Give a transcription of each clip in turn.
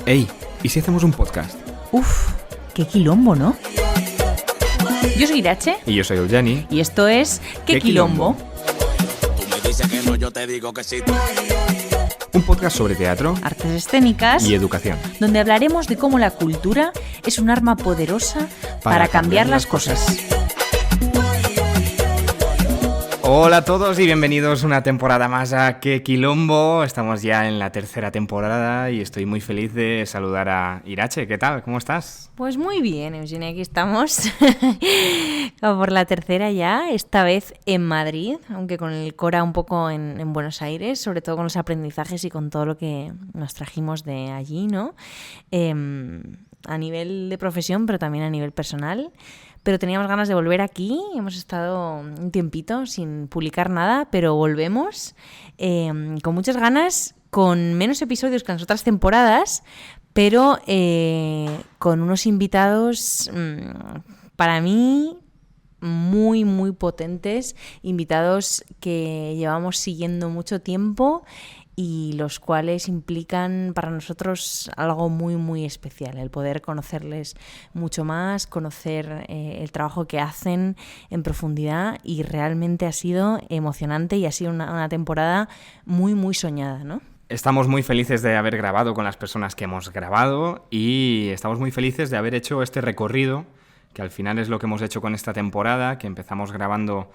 Ey, ¿y si hacemos un podcast? Uf, qué quilombo, ¿no? Yo soy Irache. Y yo soy Eugeni. Y esto es ¿Qué quilombo? Tú me dices que no, yo te digo que sí. Un podcast sobre teatro Artes escénicas. y educación. Donde hablaremos de cómo la cultura es un arma poderosa para cambiar las cosas. Hola a todos y bienvenidos una temporada más a Qué Quilombo. Estamos ya en la tercera temporada y estoy muy feliz de saludar a Irache. ¿Qué tal? ¿Cómo estás? Pues muy bien, Eugenia, aquí estamos. Por la tercera ya, esta vez en Madrid, aunque con el Cora un poco en Buenos Aires, sobre todo con los aprendizajes y con todo lo que nos trajimos de allí, ¿no? A nivel de profesión, pero también a nivel personal. Pero teníamos ganas de volver aquí, hemos estado un tiempito sin publicar nada, pero volvemos con muchas ganas, con menos episodios que en las otras temporadas, pero con unos invitados para mí muy, muy potentes, invitados que llevamos siguiendo mucho tiempo y los cuales implican para nosotros algo muy, muy especial, el poder conocerles mucho más, conocer el trabajo que hacen en profundidad, y realmente ha sido emocionante y ha sido una temporada muy, muy soñada, ¿no? Estamos muy felices de haber grabado con las personas que hemos grabado y estamos muy felices de haber hecho este recorrido, que al final es lo que hemos hecho con esta temporada, que empezamos grabando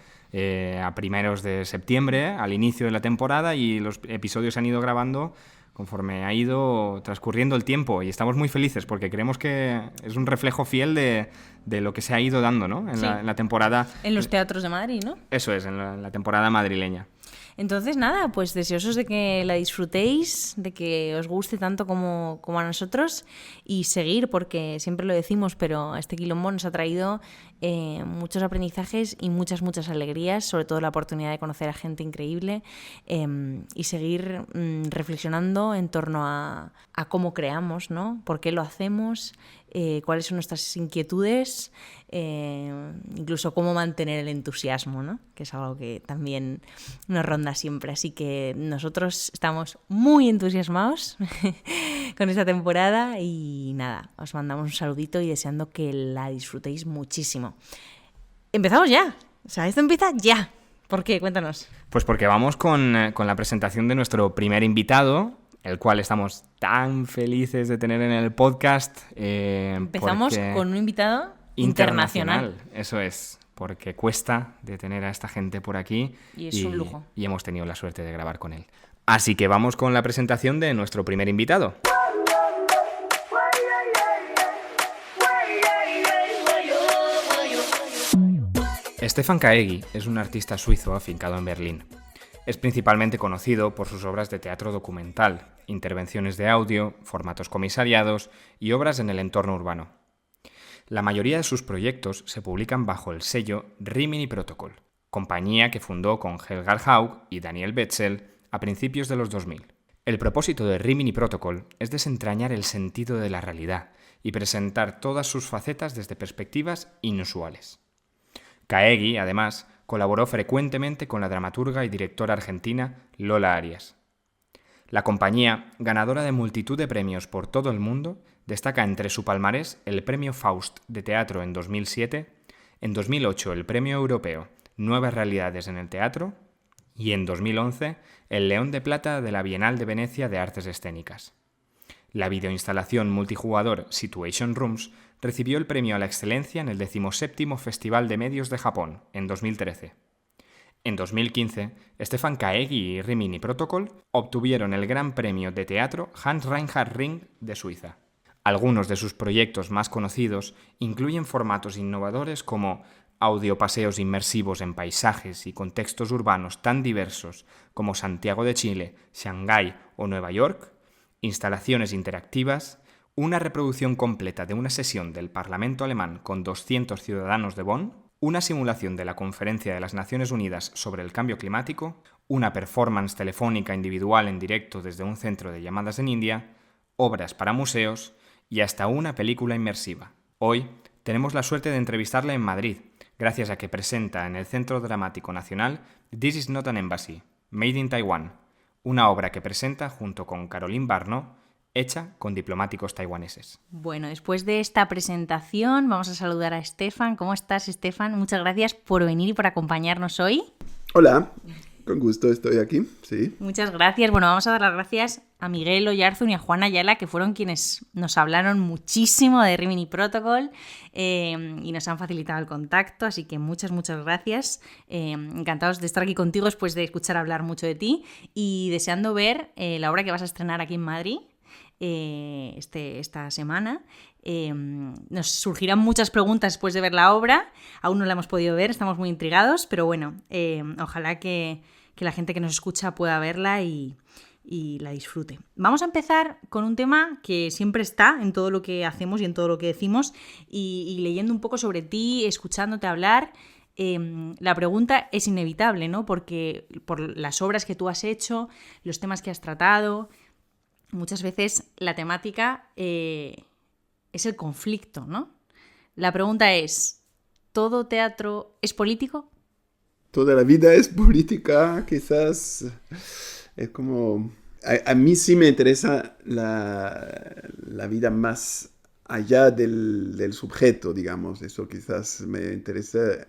a primeros de septiembre, al inicio de la temporada, y los episodios se han ido grabando conforme ha ido transcurriendo el tiempo, y estamos muy felices porque creemos que es un reflejo fiel de lo que se ha ido dando, ¿no? En la temporada. En los teatros de Madrid, ¿no? Eso es, en la temporada madrileña. Entonces, nada, pues deseosos de que la disfrutéis, de que os guste tanto como a nosotros, y seguir, porque siempre lo decimos, pero este quilombo nos ha traído muchos aprendizajes y muchas, muchas alegrías, sobre todo la oportunidad de conocer a gente increíble y seguir reflexionando en torno a cómo creamos, ¿no? ¿Por qué lo hacemos? Cuáles son nuestras inquietudes, incluso cómo mantener el entusiasmo, ¿no? Que es algo que también nos ronda siempre. Así que nosotros estamos muy entusiasmados con esta temporada y nada, os mandamos un saludito y deseando que la disfrutéis muchísimo. Empezamos ya, o sea, esto empieza ya. ¿Por qué? Cuéntanos. Pues porque vamos con la presentación de nuestro primer invitado, el cual estamos tan felices de tener en el podcast. Empezamos con un invitado internacional. Eso es, porque cuesta de tener a esta gente por aquí. Y es un lujo. Y hemos tenido la suerte de grabar con él. Así que vamos con la presentación de nuestro primer invitado. Stefan Kaegi es un artista suizo afincado en Berlín. Es principalmente conocido por sus obras de teatro documental, intervenciones de audio, formatos comisariados y obras en el entorno urbano. La mayoría de sus proyectos se publican bajo el sello Rimini Protocol, compañía que fundó con Helgar Haug y Daniel Betzel a principios de los 2000. El propósito de Rimini Protocol es desentrañar el sentido de la realidad y presentar todas sus facetas desde perspectivas inusuales. Kaegi, además, colaboró frecuentemente con la dramaturga y directora argentina Lola Arias. La compañía, ganadora de multitud de premios por todo el mundo, destaca entre su palmarés el Premio Faust de Teatro en 2007, en 2008 el Premio Europeo Nuevas Realidades en el Teatro y en 2011 el León de Plata de la Bienal de Venecia de Artes Escénicas. La videoinstalación multijugador Situation Rooms recibió el premio a la excelencia en el 17º Festival de Medios de Japón, en 2013. En 2015, Stefan Kaegi y Rimini Protocol obtuvieron el Gran Premio de Teatro Hans Reinhard Ring de Suiza. Algunos de sus proyectos más conocidos incluyen formatos innovadores como audiopaseos inmersivos en paisajes y contextos urbanos tan diversos como Santiago de Chile, Shanghái o Nueva York, instalaciones interactivas, una reproducción completa de una sesión del Parlamento alemán con 200 ciudadanos de Bonn, una simulación de la Conferencia de las Naciones Unidas sobre el Cambio Climático, una performance telefónica individual en directo desde un centro de llamadas en India, obras para museos y hasta una película inmersiva. Hoy tenemos la suerte de entrevistarla en Madrid, gracias a que presenta en el Centro Dramático Nacional This is not an Embassy, Made in Taiwan, una obra que presenta junto con Caroline Barno hecha con diplomáticos taiwaneses. Bueno, después de esta presentación vamos a saludar a Estefan. ¿Cómo estás, Estefan? Muchas gracias por venir y por acompañarnos hoy. Hola, con gusto estoy aquí, sí. Muchas gracias. Bueno, vamos a dar las gracias a Miguel Oyarzún y a Juan Ayala, que fueron quienes nos hablaron muchísimo de Rimini Protocol y nos han facilitado el contacto, así que muchas estas encantados de estar aquí contigo después de escuchar hablar mucho de ti y deseando ver la obra que vas a estrenar aquí en Madrid esta semana. Nos surgirán muchas preguntas después de ver la obra, aún no la hemos podido ver, estamos muy intrigados, pero bueno, ojalá que la gente que nos escucha pueda verla y la disfrute. Vamos a empezar con un tema que siempre está en todo lo que hacemos y en todo lo que decimos y leyendo un poco sobre ti, escuchándote hablar. La pregunta es inevitable, ¿no? Porque por las obras que tú has hecho, los temas que has tratado, muchas veces la temática es el conflicto, ¿no? La pregunta es, ¿todo teatro es político? Toda la vida es política, quizás es como... A mí sí me interesa la vida más allá del sujeto, digamos. Eso quizás me interesa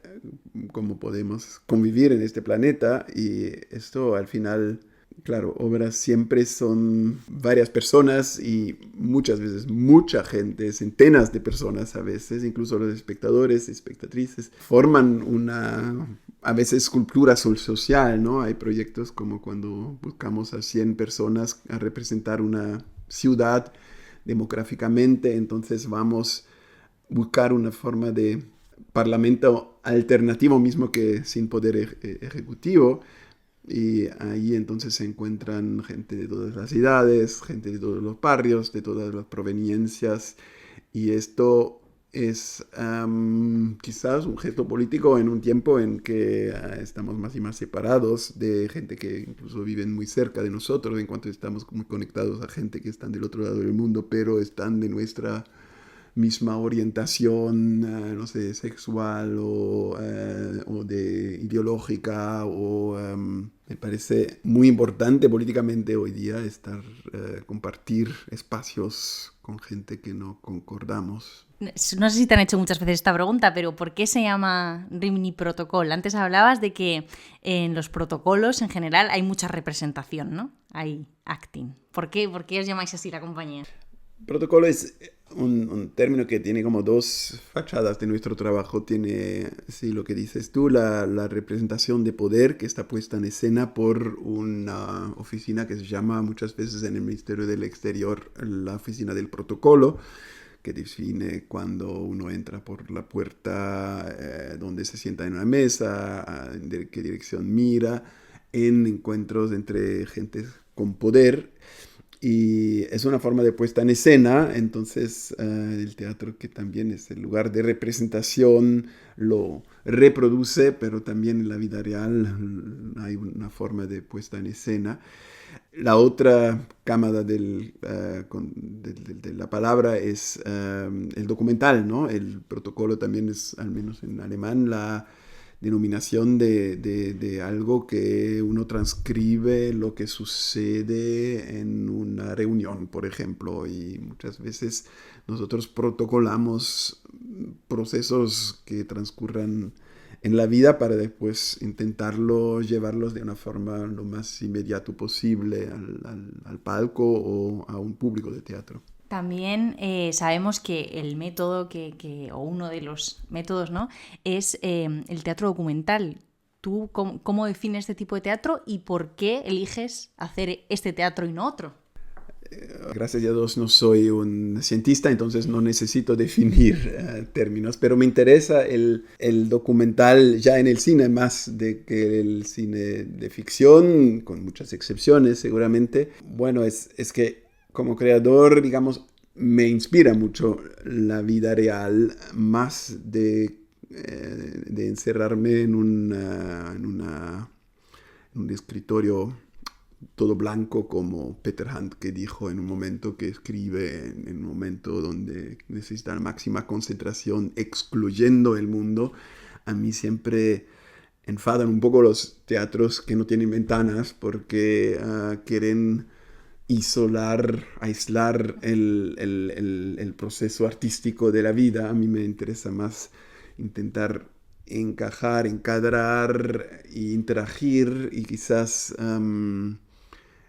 cómo podemos convivir en este planeta y esto al final... Claro, obras siempre son varias personas y muchas veces mucha gente, centenas de personas a veces, incluso los espectadores, espectatrices, forman a veces cultura social, ¿no? Hay proyectos como cuando buscamos a 100 personas a representar una ciudad demográficamente, entonces vamos a buscar una forma de parlamento alternativo mismo que sin poder ejecutivo. Y ahí entonces se encuentran gente de todas las edades, gente de todos los barrios, de todas las proveniencias. Y esto es quizás un gesto político en un tiempo en que estamos más y más separados de gente que incluso viven muy cerca de nosotros, en cuanto estamos muy conectados a gente que están del otro lado del mundo, pero están de nuestra misma orientación, no sé, sexual o de ideológica me parece muy importante políticamente hoy día compartir espacios con gente que no concordamos. No sé si te han hecho muchas veces esta pregunta, pero ¿por qué se llama Rimini Protocol? Antes hablabas de que en los protocolos en general hay mucha representación, ¿no? Hay acting. ¿Por qué os llamáis así la compañía? Protocolo es un término que tiene como dos fachadas de nuestro trabajo. Tiene, sí, lo que dices tú, la representación de poder que está puesta en escena por una oficina que se llama muchas veces en el Ministerio del Exterior la oficina del protocolo, que define cuando uno entra por la puerta, dónde se sienta en una mesa, en qué dirección mira, en encuentros entre gente con poder. Y es una forma de puesta en escena, entonces el teatro, que también es el lugar de representación, lo reproduce, pero también en la vida real hay una forma de puesta en escena. La otra cámara de la palabra es el documental, ¿no? El protocolo también es, al menos en alemán, la denominación de algo que uno transcribe lo que sucede en una reunión, por ejemplo, y muchas veces nosotros protocolamos procesos que transcurran en la vida para después llevarlos de una forma lo más inmediato posible al palco o a un público de teatro. También sabemos que el método o uno de los métodos, ¿no?, es el teatro documental. ¿Tú cómo defines este tipo de teatro y por qué eliges hacer este teatro y no otro? Gracias a Dios no soy un cientista, entonces no necesito definir términos, pero me interesa el documental ya en el cine más de que el cine de ficción, con muchas excepciones seguramente. Bueno, es que como creador, digamos, me inspira mucho la vida real, más de encerrarme en un escritorio todo blanco como Peter Hunt, que dijo en un momento que escribe en un momento donde necesita la máxima concentración, excluyendo el mundo. A mí siempre enfadan un poco los teatros que no tienen ventanas porque quieren aislar el proceso artístico de la vida. A mí me interesa más intentar encajar, encadrar e interagir y quizás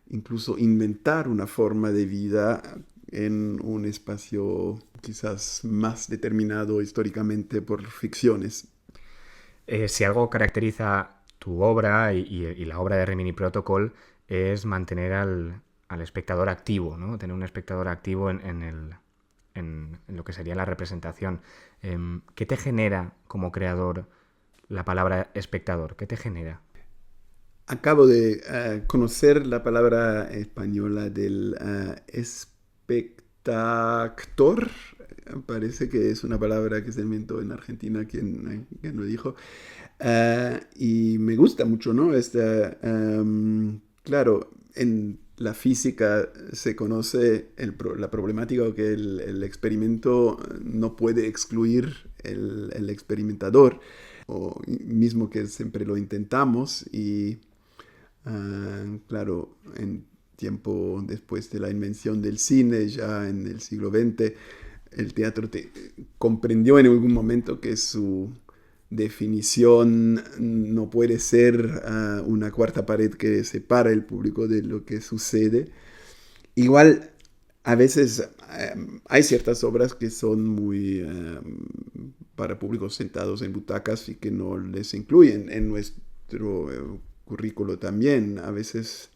incluso inventar una forma de vida en un espacio quizás más determinado históricamente por ficciones. Si algo caracteriza tu obra y la obra de Rimini Protocol es mantener al espectador activo, ¿no? Tener un espectador activo en lo que sería la representación. ¿Qué te genera como creador la palabra espectador? ¿Qué te genera? Acabo de conocer la palabra española del espectactor. Parece que es una palabra que se inventó en Argentina, quien lo dijo. Y me gusta mucho, ¿no? Claro, en la física se conoce la problemática que el experimento no puede excluir el experimentador, o mismo que siempre lo intentamos. Y claro, en tiempo después de la invención del cine, ya en el siglo XX, el teatro comprendió en algún momento que su definición no puede ser una cuarta pared que separa el público de lo que sucede. Igual, a veces hay ciertas obras que son muy para públicos sentados en butacas y que no les incluyen en nuestro currículo también. A veces,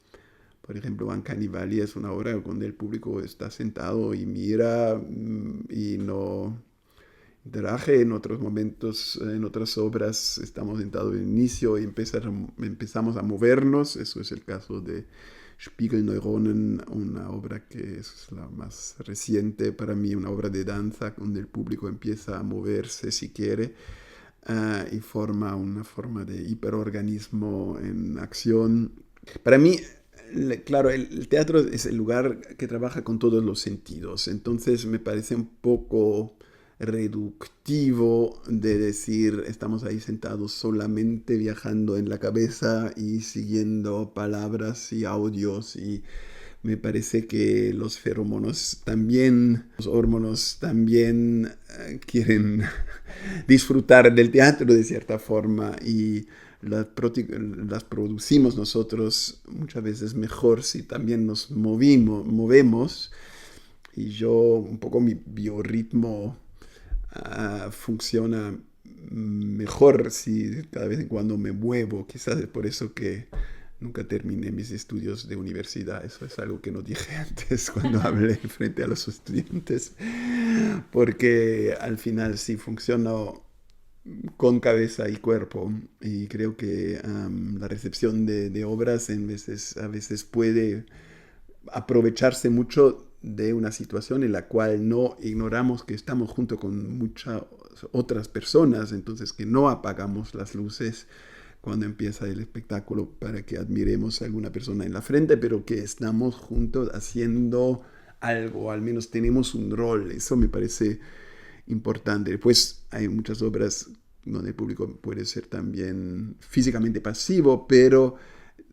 por ejemplo, Uncanny es una obra donde el público está sentado y mira y no interage. En otros momentos, en otras obras, estamos sentados al inicio y empezamos a movernos. Eso es el caso de Spiegelneuronen, una obra que es la más reciente para mí, una obra de danza donde el público empieza a moverse si quiere. Y forma una forma de hiperorganismo en acción. Para mí, claro, el teatro es el lugar que trabaja con todos los sentidos, entonces me parece un poco reductivo de decir estamos ahí sentados solamente viajando en la cabeza y siguiendo palabras y audios, y me parece que los feromonos también, los hormonos también quieren disfrutar del teatro de cierta forma, y las producimos nosotros muchas veces mejor si también nos movemos. Y yo, un poco mi biorritmo funciona mejor si cada vez en cuando me muevo. Quizás es por eso que nunca terminé mis estudios de universidad. Eso es algo que no dije antes cuando hablé frente a los estudiantes. Porque al final sí funciono con cabeza y cuerpo. Y creo que la recepción de obras a veces puede aprovecharse mucho de una situación en la cual no ignoramos que estamos junto con muchas otras personas, entonces que no apagamos las luces cuando empieza el espectáculo para que admiremos a alguna persona en la frente, pero que estamos juntos haciendo algo, al menos tenemos un rol. Eso me parece importante. Después hay muchas obras donde el público puede ser también físicamente pasivo, pero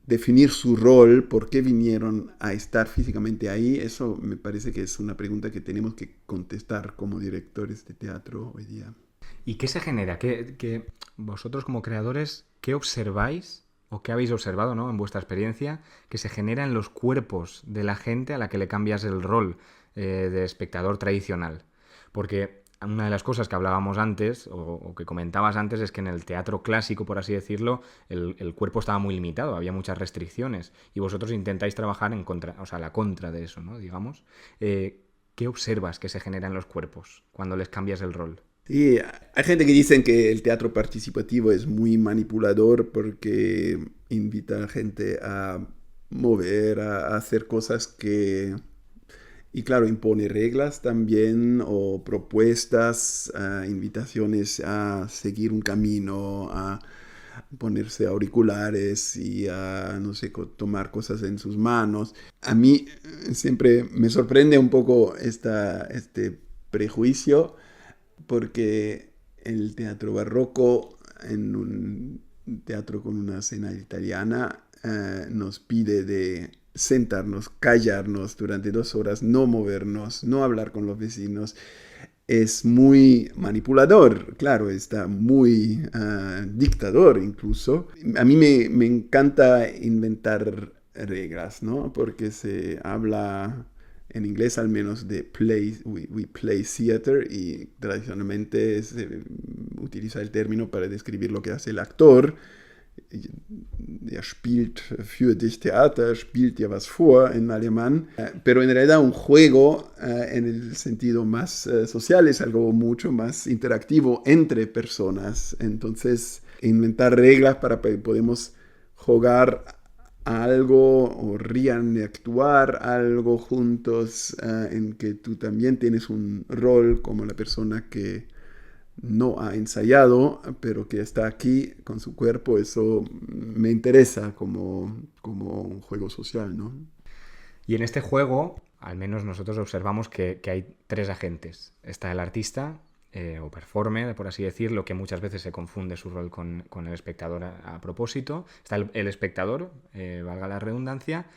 definir su rol, por qué vinieron a estar físicamente ahí, eso me parece que es una pregunta que tenemos que contestar como directores de teatro hoy día. ¿Y qué se genera? ¿Qué vosotros como creadores, qué observáis o qué habéis observado, ¿no?, en vuestra experiencia, que se genera en los cuerpos de la gente a la que le cambias el rol de espectador tradicional? Porque una de las cosas que hablábamos antes, o que comentabas antes, es que en el teatro clásico, por así decirlo, el cuerpo estaba muy limitado, había muchas restricciones, y vosotros intentáis trabajar en contra, o sea, la contra de eso, ¿no?, digamos. ¿Qué observas que se genera en los cuerpos cuando les cambias el rol? Sí, hay gente que dice que el teatro participativo es muy manipulador porque invita a la gente a mover, a hacer cosas que... Y claro, impone reglas también, o propuestas, invitaciones a seguir un camino, a ponerse auriculares y a, no sé, tomar cosas en sus manos. A mí siempre me sorprende un poco este prejuicio, porque el teatro barroco, en un teatro con una escena italiana, nos pide de sentarnos, callarnos durante 2 horas, no movernos, no hablar con los vecinos, es muy manipulador, claro, está muy dictador incluso. A mí me encanta inventar reglas, ¿no? Porque se habla en inglés al menos de play, we play theater, y tradicionalmente se utiliza el término para describir lo que hace el actor. Spielt für dich Theater, spielt dir was vor en alemán, pero en realidad un juego en el sentido más social es algo mucho más interactivo entre personas. Entonces, inventar reglas para que podamos jugar a algo o reenactuar algo juntos, en que tú también tienes un rol como la persona que no ha ensayado, pero que está aquí con su cuerpo. Eso me interesa como un juego social, ¿no? Y en este juego, al menos nosotros observamos que hay 3 agentes. Está el artista, o performer, por así decirlo, que muchas veces se confunde su rol con el espectador a propósito. Está el espectador, valga la redundancia,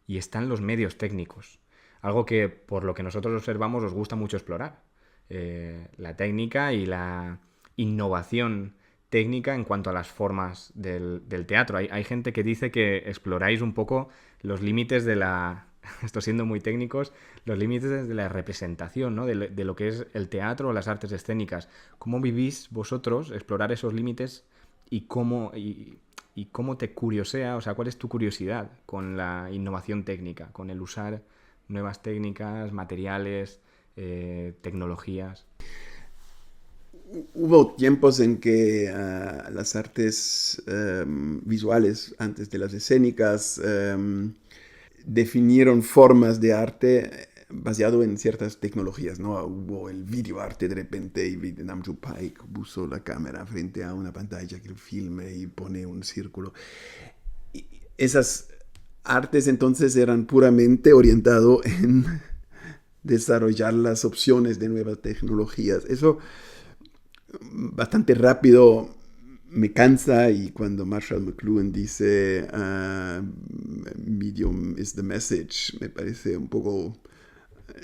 y están los medios técnicos. Algo que, por lo que nosotros observamos, os gusta mucho explorar. La técnica y la innovación técnica en cuanto a las formas del teatro. Hay gente que dice que exploráis un poco los límites de la... Esto siendo muy técnicos, los límites de la representación, ¿no? de lo que es el teatro o las artes escénicas. ¿Cómo vivís vosotros explorar esos límites y cómo te curiosea? O sea, ¿cuál es tu curiosidad con la innovación técnica, con el usar nuevas técnicas, materiales, tecnologías? Hubo tiempos en que las artes visuales, antes de las escénicas, definieron formas de arte basado en ciertas tecnologías, ¿no? Hubo el videoarte de repente, y Nam June Paik puso la cámara frente a una pantalla que filme y pone un círculo. Y esas artes entonces eran puramente orientadas en desarrollar las opciones de nuevas tecnologías. Eso bastante rápido me cansa, y cuando Marshall McLuhan dice medium is the message, me parece un poco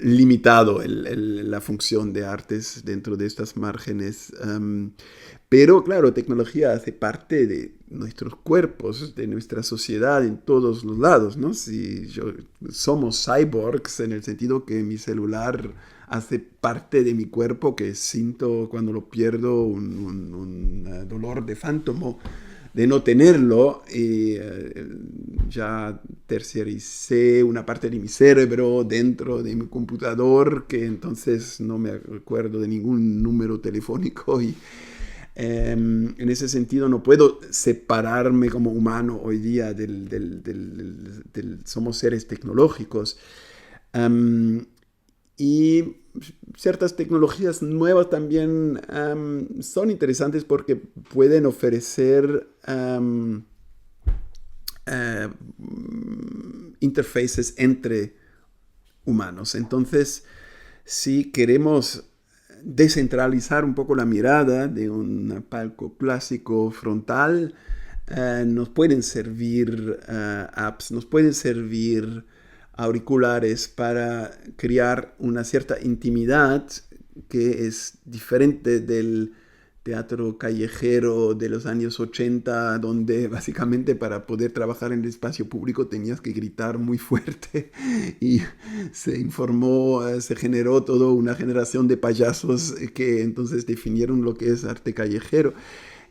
limitado la función de artes dentro de estas márgenes. Pero claro, tecnología hace parte de nuestros cuerpos, de nuestra sociedad en todos los lados, ¿no? Somos cyborgs en el sentido que mi celular hace parte de mi cuerpo, que siento cuando lo pierdo un dolor de fántomo de no tenerlo, y ya terciaricé una parte de mi cerebro dentro de mi computador, que entonces no me acuerdo de ningún número telefónico, y en ese sentido no puedo separarme como humano hoy día somos seres tecnológicos. Y ciertas tecnologías nuevas también son interesantes porque pueden ofrecer interfaces entre humanos. Entonces, si queremos descentralizar un poco la mirada de un palco clásico frontal, nos pueden servir apps, nos pueden servir auriculares para crear una cierta intimidad que es diferente del teatro callejero de los años 80, donde básicamente para poder trabajar en el espacio público tenías que gritar muy fuerte, y se generó toda una generación de payasos que entonces definieron lo que es arte callejero,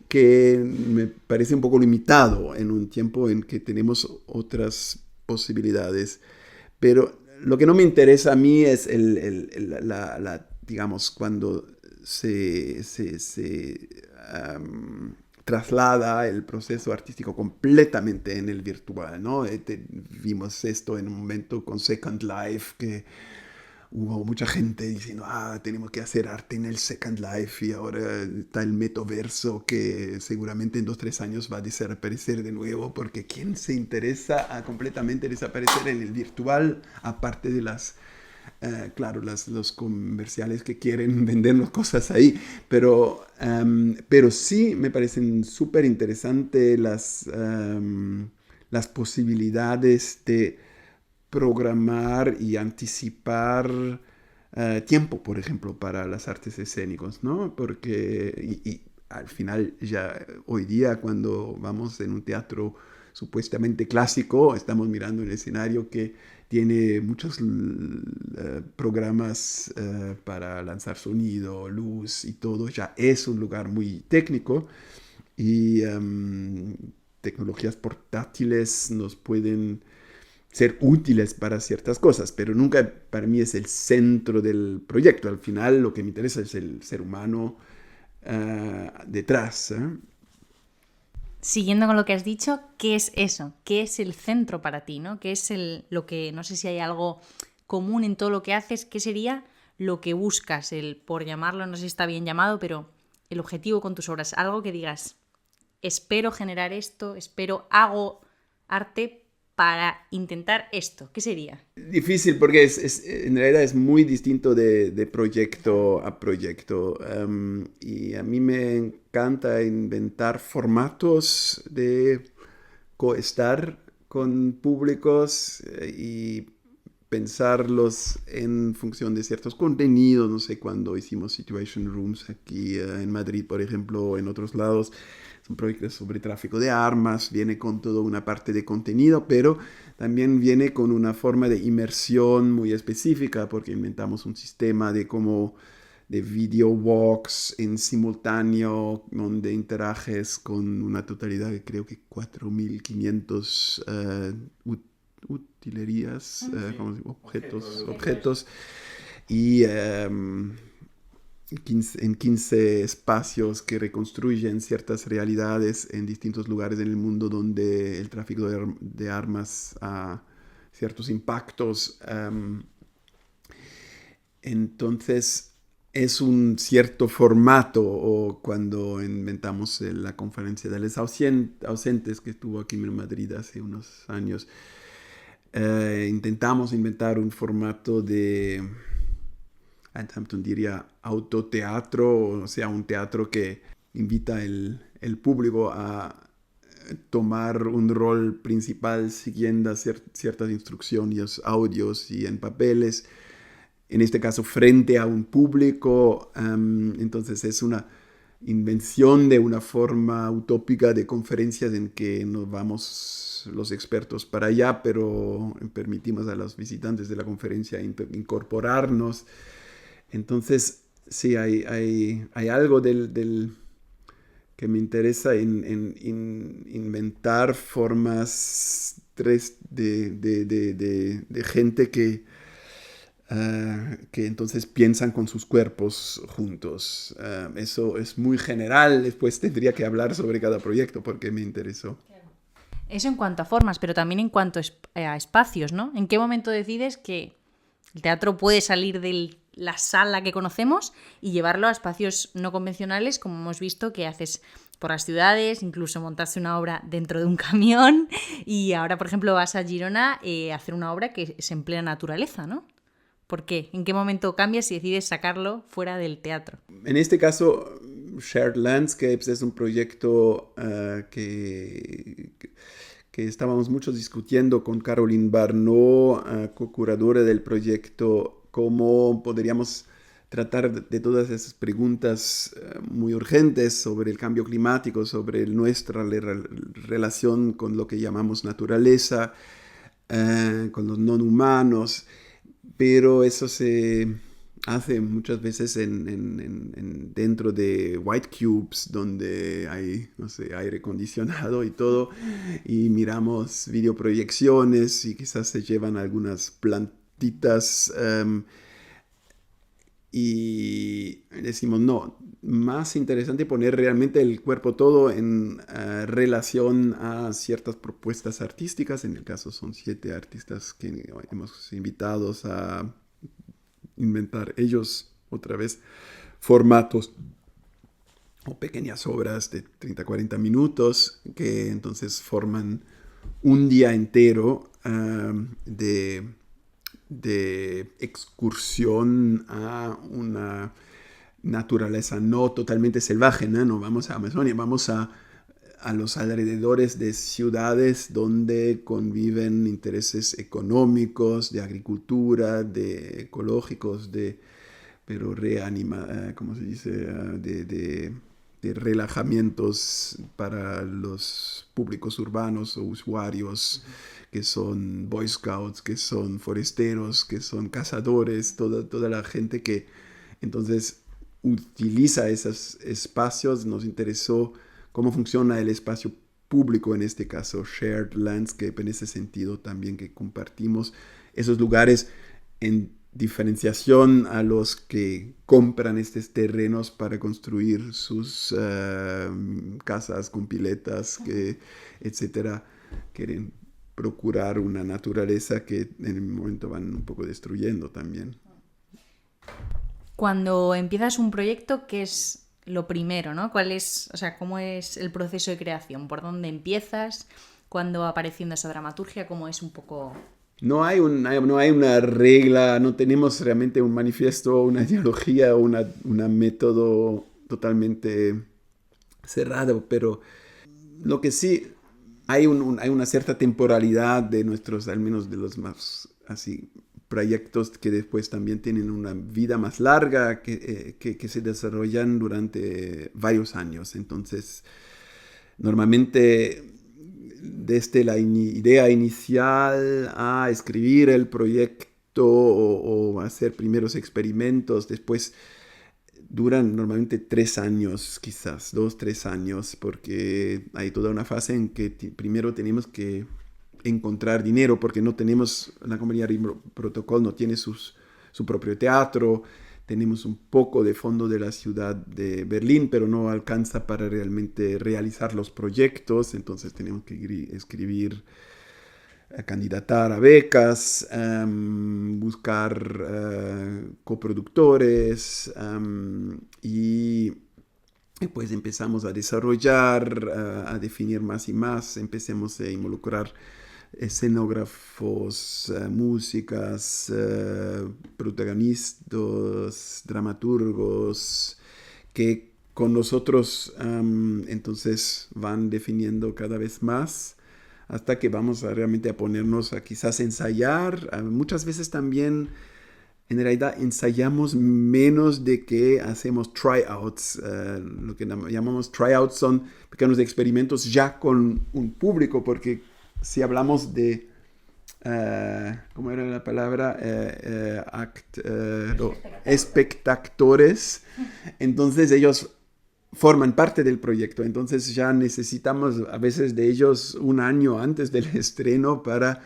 que me parece un poco limitado en un tiempo en que tenemos otras posibilidades. Pero lo que no me interesa a mí es digamos, cuando se traslada el proceso artístico completamente en el virtual, ¿no? Vimos esto en un momento con Second Life, que hubo mucha gente diciendo, tenemos que hacer arte en el Second Life, y ahora está el metaverso, que seguramente en 2-3 años va a desaparecer de nuevo, porque ¿quién se interesa a completamente desaparecer en el virtual? Aparte de los comerciales que quieren vendernos cosas ahí, pero sí me parecen súper interesantes las posibilidades de programar y anticipar tiempo, por ejemplo, para las artes escénicas, ¿no? Porque y al final ya hoy día cuando vamos en un teatro supuestamente clásico, estamos mirando un escenario que tiene muchos programas para lanzar sonido, luz y todo. Ya es un lugar muy técnico y tecnologías portátiles nos pueden ser útiles para ciertas cosas, pero nunca para mí es el centro del proyecto. Al final lo que me interesa es el ser humano detrás. Siguiendo con lo que has dicho, ¿qué es eso? ¿Qué es el centro para ti, ¿no? ¿Qué es lo que, no sé si hay algo común en todo lo que haces? ¿Qué sería lo que buscas? Por llamarlo, no sé si está bien llamado, pero el objetivo con tus obras. Algo que digas, espero generar esto, hago arte para intentar esto. ¿Qué sería? Difícil porque en realidad es muy distinto de proyecto a proyecto. Y a mí me encanta inventar formatos de coestar con públicos y pensarlos en función de ciertos contenidos. No sé, cuando hicimos Situation Rooms aquí en Madrid, por ejemplo, o en otros lados, son proyectos sobre tráfico de armas, viene con toda una parte de contenido, pero también viene con una forma de inmersión muy específica, porque inventamos un sistema de video walks en simultáneo, donde interages con una totalidad de creo que 4.500 utilerías, objetos y en 15 espacios que reconstruyen ciertas realidades en distintos lugares en el mundo donde el tráfico de armas ha ciertos impactos. Entonces es un cierto formato, o cuando inventamos la conferencia de los ausentes que estuvo aquí en Madrid hace unos años, intentamos inventar un formato de, Hampton diría, autoteatro, o sea, un teatro que invita el público a tomar un rol principal siguiendo ciertas instrucciones, audios y en papeles, en este caso frente a un público. Entonces es una invención de una forma utópica de conferencias en que nos vamos los expertos para allá, pero permitimos a los visitantes de la conferencia incorporarnos. Entonces, sí, hay algo que me interesa en inventar formas de gente que entonces piensan con sus cuerpos juntos. Eso es muy general, después tendría que hablar sobre cada proyecto porque me interesó. Eso en cuanto a formas, pero también en cuanto a espacios, ¿no? ¿En qué momento decides que el teatro puede salir de la sala que conocemos y llevarlo a espacios no convencionales, como hemos visto que haces por las ciudades, incluso montarse una obra dentro de un camión, y ahora, por ejemplo, vas a Girona a hacer una obra que es en plena naturaleza, ¿no? ¿Por qué? ¿En qué momento cambias y decides sacarlo fuera del teatro? En este caso, Shared Landscapes es un proyecto que estábamos muchos discutiendo con Caroline Barneau, co-curadora del proyecto, cómo podríamos tratar de todas esas preguntas muy urgentes sobre el cambio climático, sobre nuestra relación con lo que llamamos naturaleza, con los no humanos, pero eso se hace muchas veces dentro de white cubes donde hay, no sé, aire acondicionado y todo, y miramos videoproyecciones y quizás se llevan algunas plantitas y decimos, no, más interesante poner realmente el cuerpo todo en relación a ciertas propuestas artísticas. En el caso son 7 artistas que hemos invitado a inventar ellos otra vez formatos o pequeñas obras de 30-40 minutos que entonces forman un día entero de excursión a una naturaleza no totalmente salvaje, ¿no? No vamos a Amazonia, vamos a a los alrededores de ciudades donde conviven intereses económicos, de agricultura, de ecológicos, pero ¿cómo se dice? De relajamientos para los públicos urbanos o usuarios, que son Boy Scouts, que son foresteros, que son cazadores, toda la gente que entonces utiliza esos espacios. Nos interesó cómo funciona el espacio público, en este caso shared landscape, en ese sentido también que compartimos esos lugares en diferenciación a los que compran estos terrenos para construir sus casas con piletas, etcétera. Quieren procurar una naturaleza que en el momento van un poco destruyendo también. Cuando empiezas un proyecto, ¿qué es lo primero, ¿no? ¿Cómo es el proceso de creación? ¿Por dónde empiezas? ¿Cuándo va apareciendo esa dramaturgia? ¿Cómo es un poco...? No hay una regla, no tenemos realmente un manifiesto, una ideología o una método totalmente cerrado, pero lo que sí hay una cierta temporalidad de nuestros, al menos de los más así, proyectos que después también tienen una vida más larga, que se desarrollan durante varios años. Entonces, normalmente desde la idea inicial a escribir el proyecto o hacer primeros experimentos, después duran normalmente 3 años, quizás 2-3 años, porque hay toda una fase en que primero tenemos que encontrar dinero, porque no tenemos, la compañía Protocol no tiene su propio teatro. Tenemos un poco de fondo de la ciudad de Berlín, pero no alcanza para realmente realizar los proyectos. Entonces tenemos que escribir, candidatar a becas, buscar coproductores, y pues empezamos a desarrollar, a definir más y más. Empecemos a involucrar escenógrafos, músicas, protagonistas, dramaturgos, que con nosotros entonces van definiendo cada vez más, hasta que vamos realmente a ponernos a quizás ensayar. Muchas veces también, en realidad, ensayamos menos de que hacemos tryouts. Lo que llamamos tryouts son pequeños experimentos ya con un público, porque si hablamos de, ¿cómo era la palabra? Espectadores, entonces ellos forman parte del proyecto. Entonces ya necesitamos a veces de ellos un año antes del estreno para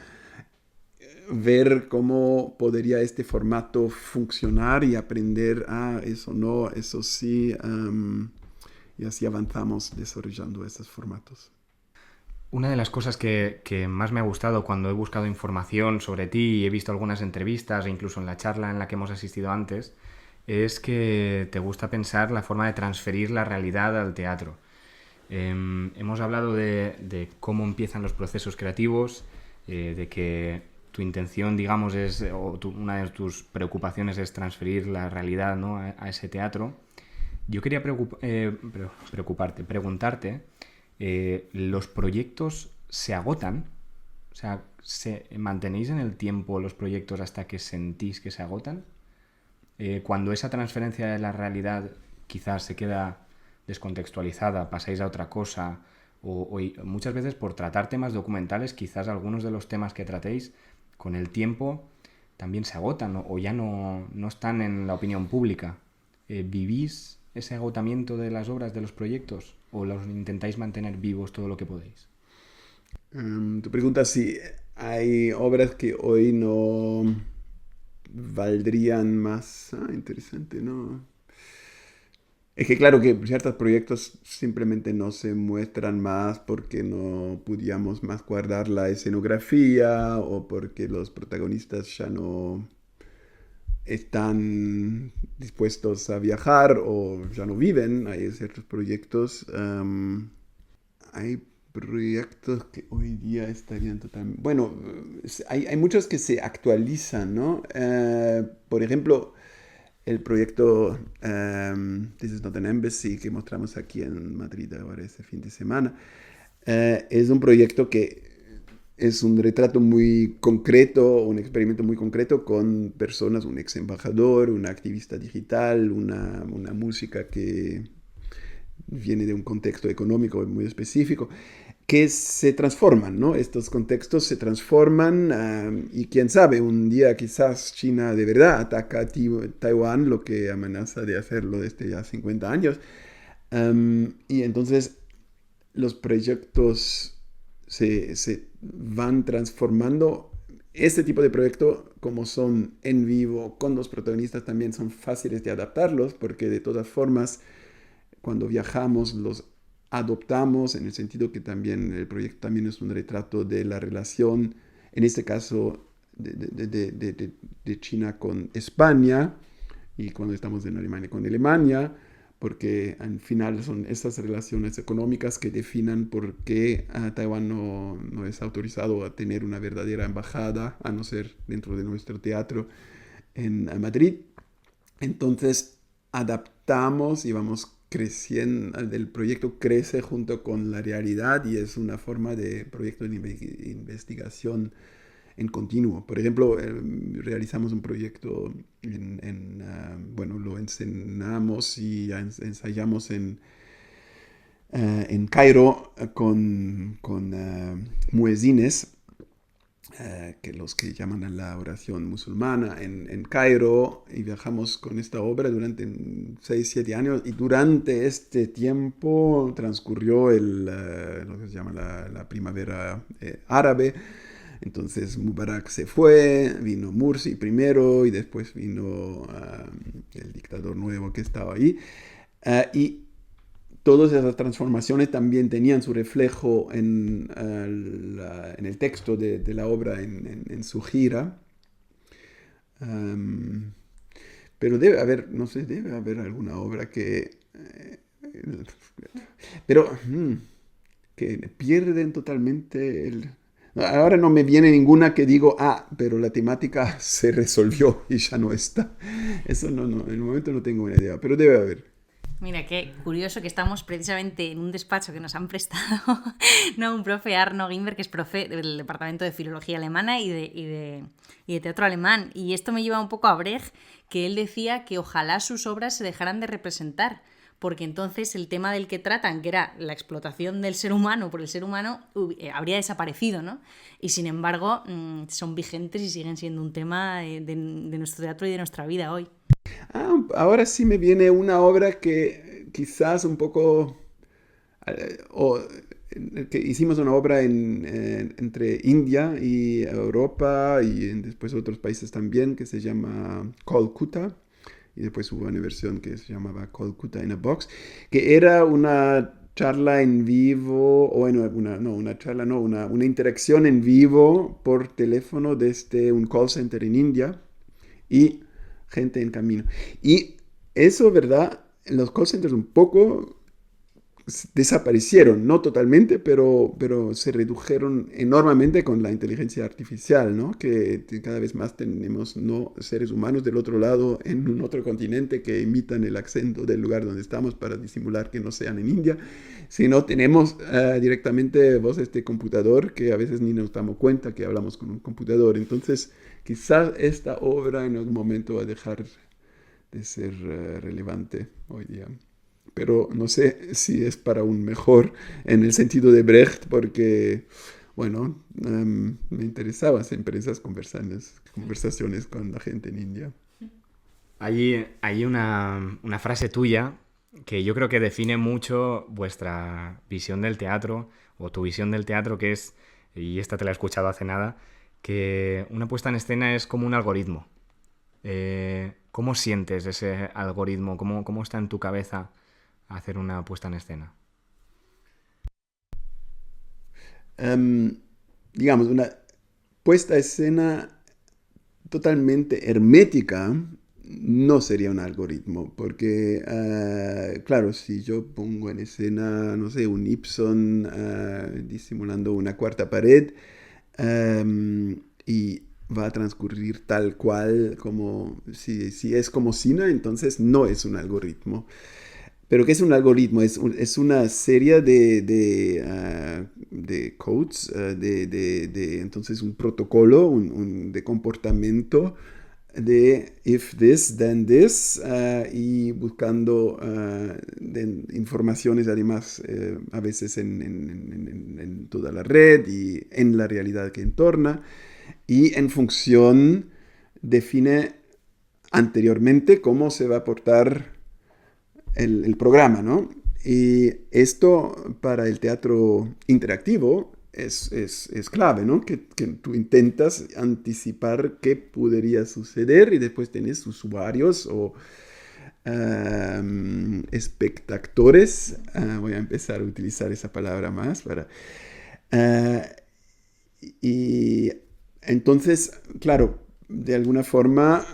ver cómo podría este formato funcionar y aprender, eso no, eso sí, y así avanzamos desarrollando esos formatos. Una de las cosas que más me ha gustado cuando he buscado información sobre ti y he visto algunas entrevistas e incluso en la charla en la que hemos asistido antes, es que te gusta pensar la forma de transferir la realidad al teatro. Hemos hablado de cómo empiezan los procesos creativos, de que tu intención, digamos, una de tus preocupaciones es transferir la realidad, ¿no?, a ese teatro. Yo quería preguntarte, ¿los proyectos se agotan? O sea, ¿mantenéis en el tiempo los proyectos hasta que sentís que se agotan? Cuando esa transferencia de la realidad quizás se queda descontextualizada, pasáis a otra cosa, o muchas veces por tratar temas documentales, quizás algunos de los temas que tratéis con el tiempo también se agotan o ya no están en la opinión pública. ¿Vivís ese agotamiento de las obras, de los proyectos, o los intentáis mantener vivos todo lo que podéis? Tu pregunta si hay obras que hoy no valdrían más. Interesante, ¿no? Es que claro que ciertos proyectos simplemente no se muestran más porque no podíamos más guardar la escenografía o porque los protagonistas ya no están dispuestos a viajar o ya no viven. Hay ciertos proyectos. Hay proyectos que hoy día estarían totalmente... Bueno, hay muchos que se actualizan, ¿no? Por ejemplo, el proyecto This is Not an Embassy que mostramos aquí en Madrid ahora este fin de semana. Es un proyecto que es un retrato muy concreto, un experimento muy concreto con personas, un ex embajador, una activista digital, una música que viene de un contexto económico muy específico, que se transforman, ¿no? Estos contextos se transforman y quién sabe, un día quizás China de verdad ataca a Taiwán, lo que amenaza de hacerlo desde ya 50 años. Y entonces los proyectos se van transformando. Este tipo de proyectos, como son en vivo, con los protagonistas, también son fáciles de adaptarlos, porque de todas formas, cuando viajamos, los adoptamos, en el sentido que también el proyecto también es un retrato de la relación, en este caso, de China con España, y cuando estamos en Alemania con Alemania, porque al final son esas relaciones económicas que definen por qué Taiwán no es autorizado a tener una verdadera embajada, a no ser dentro de nuestro teatro en Madrid. Entonces adaptamos y vamos creciendo, el proyecto crece junto con la realidad y es una forma de proyecto de investigación en continuo. Por ejemplo, realizamos un proyecto bueno, lo enseñamos y ensayamos en Cairo con muezines, que los que llaman a la oración musulmana en Cairo, y viajamos con esta obra durante 6-7 años, y durante este tiempo transcurrió lo que se llama la primavera árabe. Entonces Mubarak se fue, vino Mursi primero y después vino el dictador nuevo que estaba ahí. Y todas esas transformaciones también tenían su reflejo en el texto de la obra en su gira. Pero debe haber, no sé, debe haber alguna obra pero que pierden totalmente el... Ahora no me viene ninguna que digo, pero la temática se resolvió y ya no está. Eso no, en el momento no tengo una idea, pero debe haber. Mira, qué curioso que estamos precisamente en un despacho que nos han prestado, ¿no? Un profe, Arno Gimberg, que es profe del Departamento de Filología Alemana y de Teatro Alemán. Y esto me lleva un poco a Brecht, que él decía que ojalá sus obras se dejaran de representar, porque entonces el tema del que tratan, que era la explotación del ser humano por el ser humano, habría desaparecido, ¿no? Y sin embargo, son vigentes y siguen siendo un tema de nuestro teatro y de nuestra vida hoy. Ahora sí me viene una obra que quizás un poco... que hicimos una obra entre India y Europa y después otros países también, que se llama Kolkata. Y después hubo una versión que se llamaba Kolkata in a Box, que era una charla en vivo, o bueno, una interacción en vivo por teléfono desde un call center en India y gente en camino. Y eso, ¿verdad? Los call centers un poco desaparecieron, no totalmente, pero se redujeron enormemente con la inteligencia artificial, ¿no? Que cada vez más tenemos no seres humanos del otro lado en un otro continente que imitan el acento del lugar donde estamos para disimular que no sean en India, sino tenemos directamente voces de computador que a veces ni nos damos cuenta que hablamos con un computador. Entonces, quizás esta obra en algún momento va a dejar de ser relevante hoy día. Pero no sé si es para un mejor en el sentido de Brecht, porque, bueno, me interesaba siempre esas conversaciones con la gente en India. Hay una frase tuya que yo creo que define mucho vuestra visión del teatro, o tu visión del teatro, que es, y esta te la he escuchado hace nada, que una puesta en escena es como un algoritmo. ¿Cómo sientes ese algoritmo? ¿Cómo está en tu cabeza hacer una puesta en escena? Digamos, una puesta en escena totalmente hermética no sería un algoritmo, porque, claro, si yo pongo en escena, no sé, un Ibsen disimulando una cuarta pared, y va a transcurrir tal cual, como si es como cine, entonces no es un algoritmo. Pero ¿qué es un algoritmo? Es una serie de codes, entonces un protocolo de comportamiento de if this, then this, y buscando informaciones además a veces en toda la red y en la realidad que entorna, y en función define anteriormente cómo se va a portar el programa, ¿no? Y esto para el teatro interactivo es clave, ¿no? Que tú intentas anticipar qué podría suceder y después tenés usuarios o espectadores. Voy a empezar a utilizar esa palabra más para... y entonces, claro, de alguna forma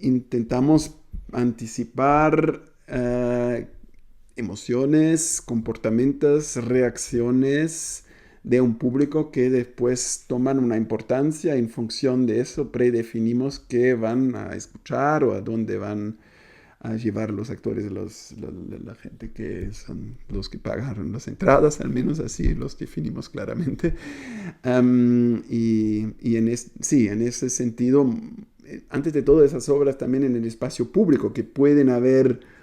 intentamos anticipar emociones, comportamientos, reacciones de un público que después toman una importancia. En función de eso predefinimos qué van a escuchar o a dónde van a llevar los actores, la gente que son los que pagaron las entradas, al menos así los definimos claramente. Sí, en ese sentido, antes de todo esas obras también en el espacio público, que pueden haber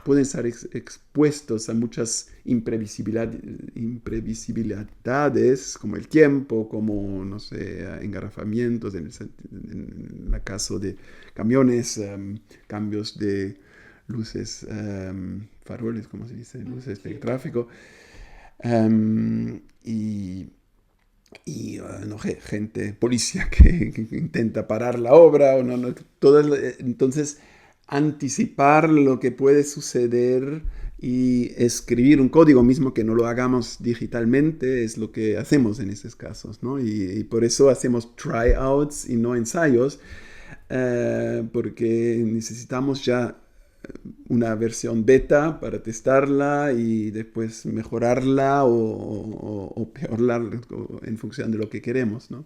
pueden estar expuestos a muchas imprevisibilidades, como el tiempo, como, no sé, engarrafamientos, en el caso de camiones, cambios de luces, faroles, ¿cómo se dice? Luces de tráfico. No sé, gente, policía que intenta parar la obra, o no, entonces anticipar lo que puede suceder y escribir un código mismo que no lo hagamos digitalmente es lo que hacemos en esos casos, ¿no? Y por eso hacemos tryouts y no ensayos, porque necesitamos ya una versión beta para testarla y después mejorarla o peorarla en función de lo que queremos, ¿no?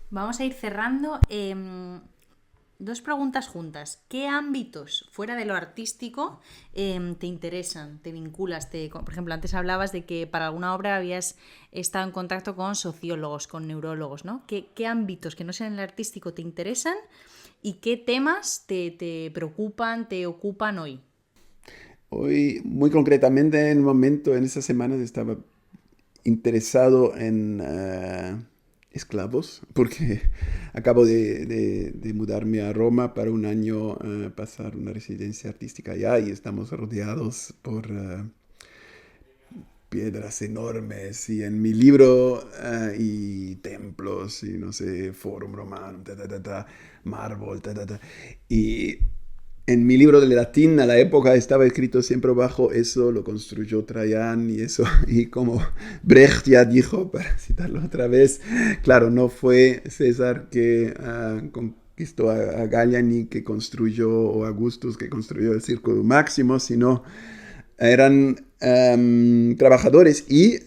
Vamos a ir cerrando. Dos preguntas juntas. ¿Qué ámbitos fuera de lo artístico te interesan, te vinculas? Por ejemplo, antes hablabas de que para alguna obra habías estado en contacto con sociólogos, con neurólogos, ¿no? ¿Qué ámbitos que no sean el artístico te interesan y qué temas te preocupan, te ocupan hoy? Hoy, muy concretamente, en un momento, en esas semanas, estaba interesado en esclavos, porque acabo de mudarme a Roma para un año, pasar una residencia artística allá, y estamos rodeados por piedras enormes, y en mi libro y templos, y no sé, Forum Romanum, mármol, y en mi libro de latín a la época estaba escrito siempre bajo eso, lo construyó Trajan y eso, y como Brecht ya dijo, para citarlo otra vez, claro, no fue César que conquistó a Galliani que construyó, o Augustus que construyó el Círculo Máximo, sino eran trabajadores y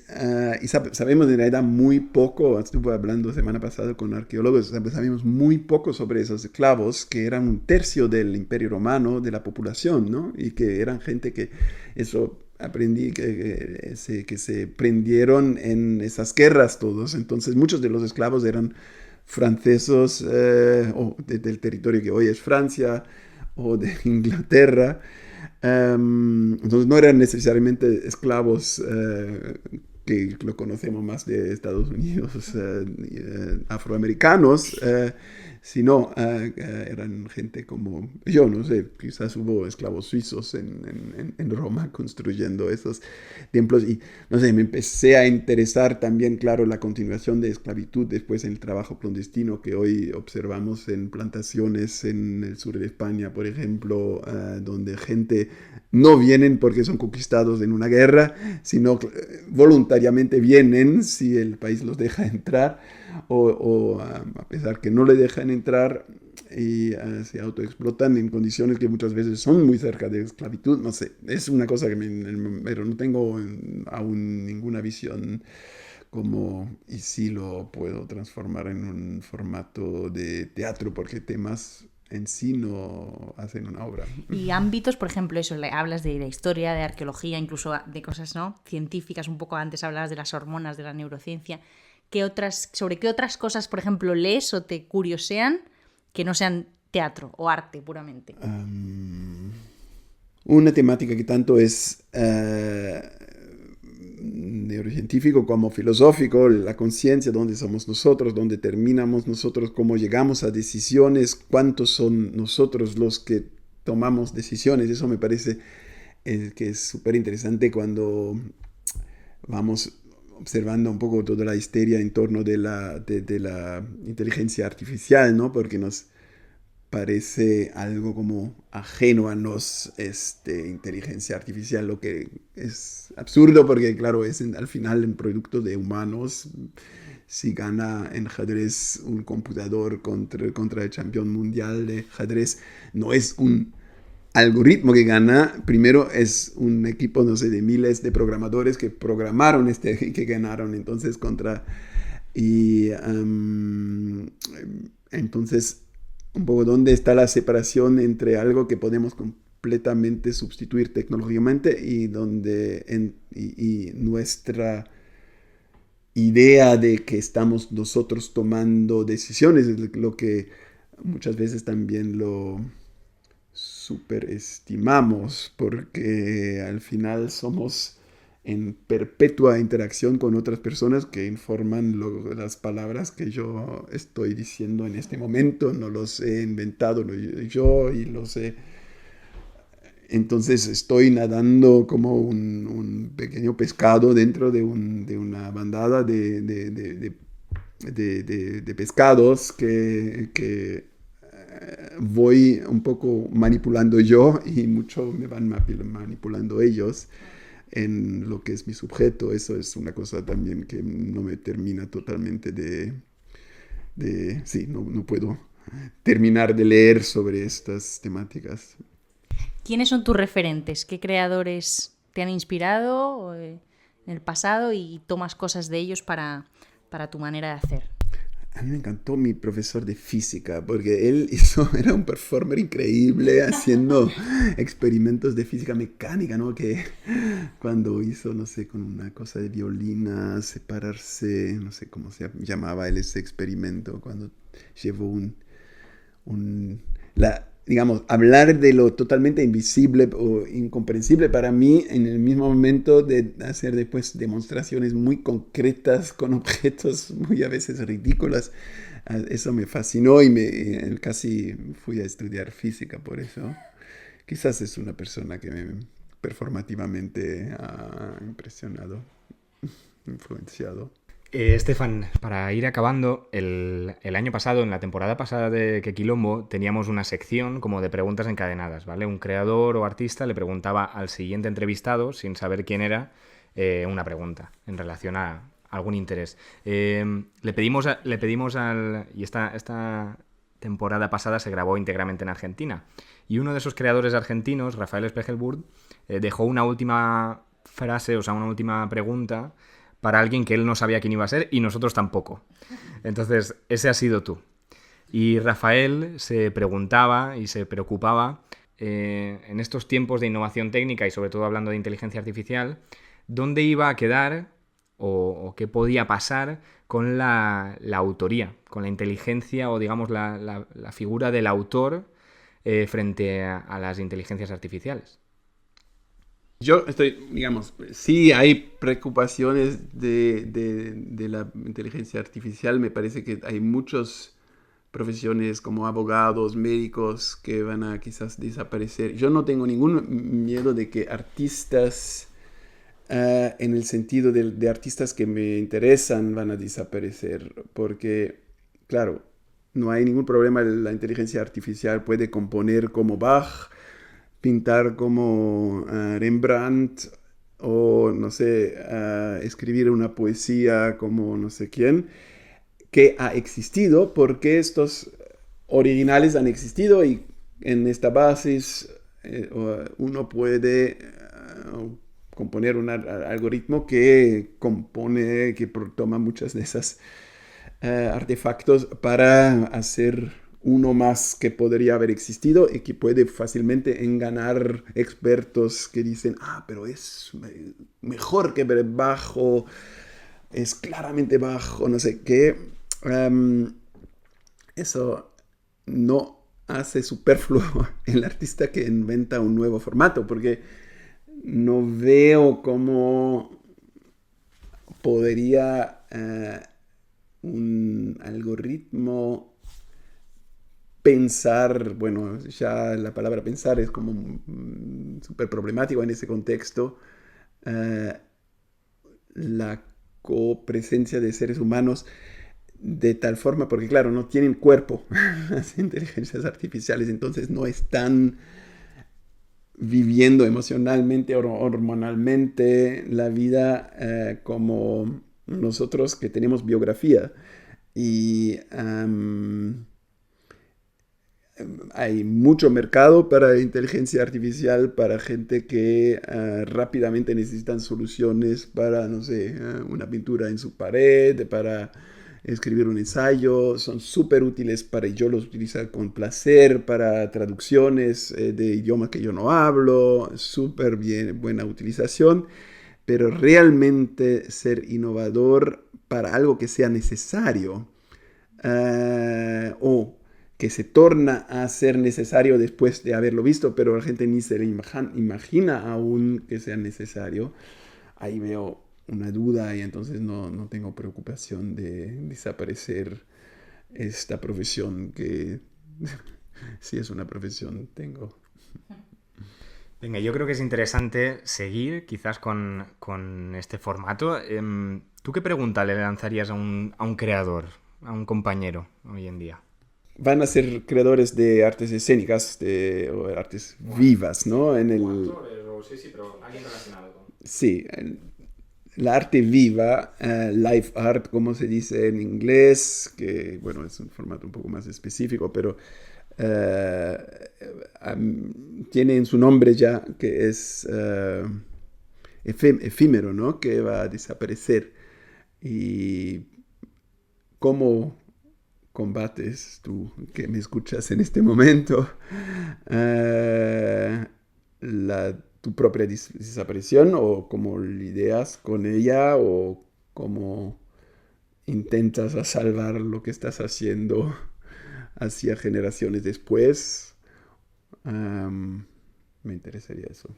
sabemos en realidad muy poco. Estuve hablando semana pasada con arqueólogos, sabemos muy poco sobre esos esclavos, que eran un tercio del Imperio Romano, de la población, ¿no? Y que eran gente que eso aprendí que se prendieron en esas guerras todos. Entonces muchos de los esclavos eran franceses, o del territorio que hoy es Francia, o de Inglaterra. Entonces no eran necesariamente esclavos que lo conocemos más de Estados Unidos, afroamericanos, sino eran gente como yo, no sé, quizás hubo esclavos suizos en Roma construyendo esos templos, y no sé, me empecé a interesar también, claro, la continuación de esclavitud después en el trabajo clandestino que hoy observamos en plantaciones en el sur de España, por ejemplo, donde gente no vienen porque son conquistados en una guerra, sino voluntariamente vienen si el país los deja entrar, o a pesar que no le dejan entrar, y se autoexplotan en condiciones que muchas veces son muy cerca de esclavitud. No sé, es una cosa que pero no tengo aún ninguna visión y si lo puedo transformar en un formato de teatro, porque temas en sí no hacen una obra. Y ámbitos, por ejemplo, eso, hablas de historia, de arqueología, incluso de cosas, ¿no?, científicas, un poco antes hablabas de las hormonas, de la neurociencia. ¿Sobre qué otras cosas, por ejemplo, lees o te curiosean que no sean teatro o arte puramente? Una temática que tanto es neurocientífico como filosófico, la conciencia, dónde somos nosotros, dónde terminamos nosotros, cómo llegamos a decisiones, cuántos son nosotros los que tomamos decisiones. Eso me parece que es súper interesante cuando vamos observando un poco toda la histeria en torno de la inteligencia artificial, ¿no? Porque nos parece algo como ajeno a nos, inteligencia artificial, lo que es absurdo porque, claro, es al final un producto de humanos. Si gana en ajedrez un computador contra el campeón mundial de ajedrez, no es un algoritmo que gana, primero es un equipo, no sé, de miles de programadores que programaron que ganaron entonces entonces un poco dónde está la separación entre algo que podemos completamente sustituir tecnológicamente y nuestra idea de que estamos nosotros tomando decisiones, lo que muchas veces también lo superestimamos, porque al final somos en perpetua interacción con otras personas que informan las palabras que yo estoy diciendo en este momento. No los he inventado yo y los he... Entonces estoy nadando como un pequeño pescado dentro de una bandada de pescados que voy un poco manipulando yo y mucho me van manipulando ellos en lo que es mi sujeto. Eso es una cosa también que no me termina totalmente no puedo terminar de leer sobre estas temáticas. ¿Quiénes son tus referentes? ¿Qué creadores te han inspirado en el pasado y tomas cosas de ellos para tu manera de hacer? A mí me encantó mi profesor de física, porque él era un performer increíble haciendo experimentos de física mecánica, ¿no? Que cuando hizo, no sé, con una cosa de violina, separarse, no sé cómo se llamaba ese experimento, cuando llevó digamos, hablar de lo totalmente invisible o incomprensible para mí en el mismo momento de hacer después demostraciones muy concretas con objetos muy a veces ridículas. Eso me fascinó y casi fui a estudiar física por eso. Quizás es una persona que me performativamente ha impresionado, influenciado. Estefan, para ir acabando, el año pasado, en la temporada pasada de Que Quilombo, teníamos una sección como de preguntas encadenadas, ¿vale? Un creador o artista le preguntaba al siguiente entrevistado, sin saber quién era, una pregunta en relación a algún interés. Le pedimos y esta temporada pasada se grabó íntegramente en Argentina. Y uno de esos creadores argentinos, Rafael Spegelburg, dejó una última frase, o sea, una última pregunta para alguien que él no sabía quién iba a ser y nosotros tampoco. Entonces, ese has sido tú. Y Rafael se preguntaba y se preocupaba en estos tiempos de innovación técnica y sobre todo hablando de inteligencia artificial, ¿dónde iba a quedar o qué podía pasar con la autoría, con la inteligencia o digamos la figura del autor frente a las inteligencias artificiales? Yo estoy, digamos, sí hay preocupaciones de la inteligencia artificial. Me parece que hay muchas profesiones como abogados, médicos que van a quizás desaparecer. Yo no tengo ningún miedo de que artistas, en el sentido de artistas que me interesan, van a desaparecer. Porque, claro, no hay ningún problema. La inteligencia artificial puede componer como Bach, pintar como Rembrandt o, no sé, escribir una poesía como no sé quién, que ha existido porque estos originales han existido y en esta base uno puede componer un algoritmo que compone, que toma muchas de esas artefactos para hacer uno más que podría haber existido y que puede fácilmente enganar expertos que dicen, pero es mejor que bajo, es claramente bajo, no sé qué. Eso no hace superfluo el artista que inventa un nuevo formato, porque no veo cómo podría un algoritmo pensar, bueno, ya la palabra pensar es como súper problemático en ese contexto, la copresencia de seres humanos de tal forma, porque claro, no tienen cuerpo las inteligencias artificiales, entonces no están viviendo emocionalmente o hormonalmente la vida como nosotros que tenemos biografía. Y hay mucho mercado para inteligencia artificial, para gente que rápidamente necesitan soluciones para, no sé, una pintura en su pared, para escribir un ensayo. Son súper útiles yo los utilizo con placer para traducciones de idiomas que yo no hablo. Súper bien, buena utilización. Pero realmente ser innovador para algo que sea necesario o que se torna a ser necesario después de haberlo visto, pero la gente ni se le imagina aún que sea necesario. Ahí veo una duda y entonces no tengo preocupación de desaparecer esta profesión que sí es una profesión tengo. Venga, yo creo que es interesante seguir quizás con este formato. ¿Tú qué pregunta le lanzarías a un creador, a un compañero hoy en día? Van a ser creadores de artes escénicas o artes vivas, ¿no? Sí, pero alguien relacionado con... Sí, la arte viva, live art, como se dice en inglés, que bueno, es un formato un poco más específico, pero tiene en su nombre ya que es efímero, ¿no? Que va a desaparecer. ¿Y cómo combates tú, que me escuchas en este momento, tu propia desaparición, o cómo lidias con ella, o cómo intentas salvar lo que estás haciendo hacia generaciones después? Me interesaría eso.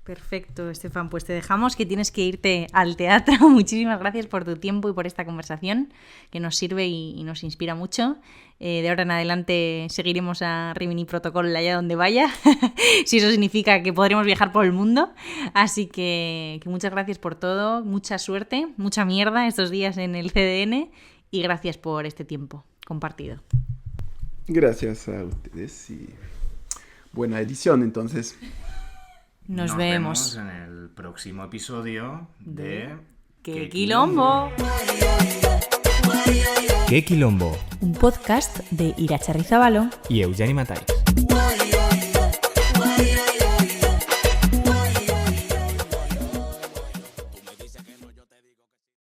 Perfecto, Estefan. Pues te dejamos, que tienes que irte al teatro. Muchísimas gracias por tu tiempo y por esta conversación que nos sirve y nos inspira mucho. De ahora en adelante seguiremos a Rimini Protocol allá donde vaya, si eso significa que podremos viajar por el mundo. Así que muchas gracias por todo, mucha suerte, mucha mierda estos días en el CDN y gracias por este tiempo compartido. Gracias a ustedes y buena edición entonces. Nos vemos en el próximo episodio de ¡Qué Quilombo! ¡Qué Quilombo! Un podcast de Iratxarri Zabalo y Eugeni Matai.